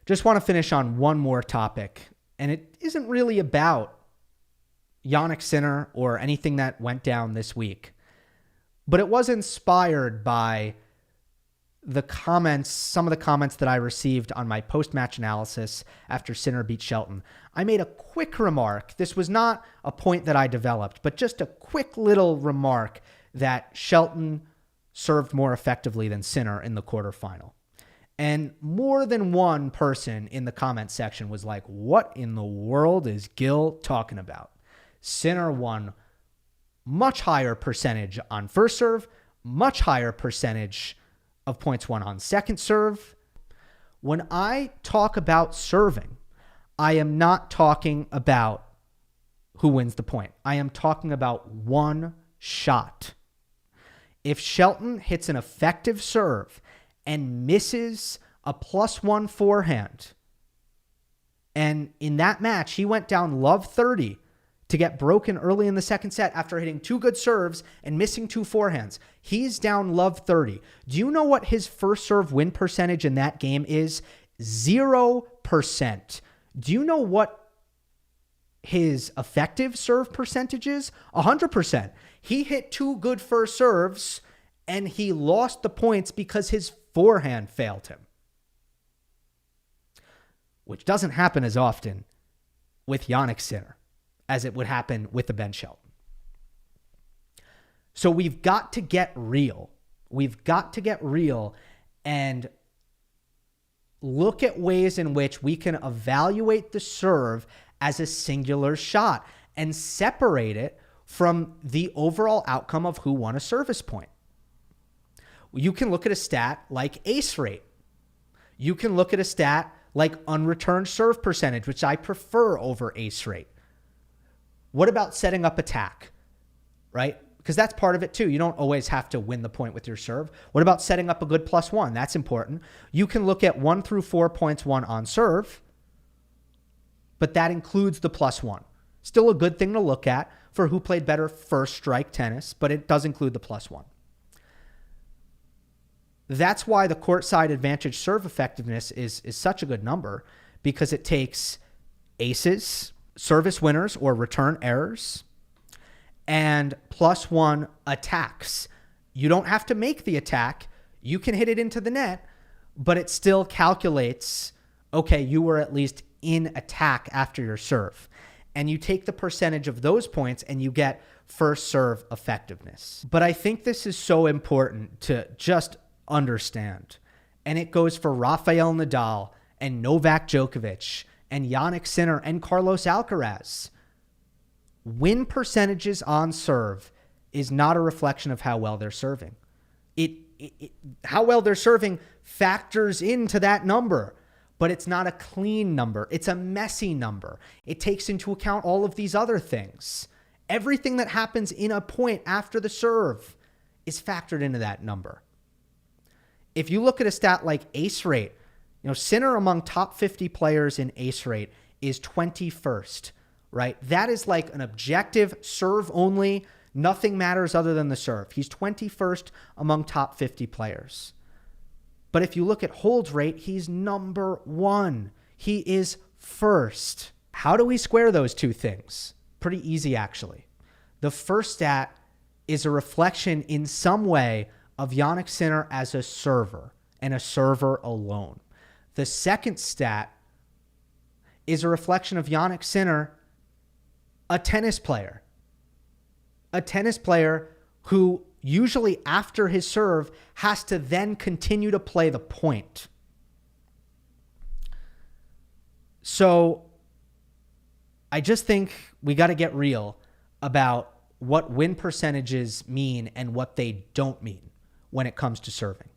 Just want to finish on one more topic, and it isn't really about Jannik Sinner or anything that went down this week, but it was inspired by the comments, some of the comments that I received on my post-match analysis after Sinner beat Shelton. I made a quick remark. This was not a point that I developed, but just a quick little remark that Shelton served more effectively than Sinner in the quarterfinal. And more than one person in the comment section was like, what in the world is Gill talking about? Sinner won much higher percentage on first serve, much higher percentage of points won on second serve. When I talk about serving, I am not talking about who wins the point. I am talking about one shot. If Shelton hits an effective serve and misses a +1 forehand, and in that match, he went down love 30 to get broken early in the second set after hitting 2 good serves and missing 2 forehands. He's down love 30. Do you know what his first serve win percentage in that game is? 0%. Do you know what his effective serve percentage is? 100%. He hit 2 good first serves and he lost the points because his forehand failed him, which doesn't happen as often with Jannik Sinner as it would happen with the Ben Shelton. So we've got to get real. We've got to get real and look at ways in which we can evaluate the serve as a singular shot and separate it from the overall outcome of who won a service point. You can look at a stat like ace rate. You can look at a stat like unreturned serve percentage, which I prefer over ace rate. What about setting up attack, right? Because that's part of it too. You don't always have to win the point with your serve. What about setting up a good +1? That's important. You can look at 1 through 4 points won on serve, but that includes the +1. Still a good thing to look at for who played better first strike tennis, but it does include the +1. That's why the courtside advantage serve effectiveness is such a good number, because it takes aces, service winners or return errors, and +1 attacks. You don't have to make the attack. You can hit it into the net, but it still calculates, okay, you were at least in attack after your serve. And you take the percentage of those points and you get first serve effectiveness. But I think this is so important to just understand. And it goes for Rafael Nadal and Novak Djokovic and Jannik Sinner and Carlos Alcaraz. Win percentages on serve is not a reflection of how well they're serving. How well they're serving factors into that number, but it's not a clean number. It's a messy number. It takes into account all of these other things. Everything that happens in a point after the serve is factored into that number. If you look at a stat like ace rate, Sinner among top 50 players in ace rate is 21st, right? That is like an objective serve only. Nothing matters other than the serve. He's 21st among top 50 players. But if you look at holds rate, he's number 1. He is first. How do we square those two things? Pretty easy, actually. The first stat is a reflection in some way of Jannik Sinner as a server and a server alone. The second stat is a reflection of Jannik Sinner, a tennis player. A tennis player who usually after his serve has to then continue to play the point. So I just think we got to get real about what win percentages mean and what they don't mean when it comes to serving.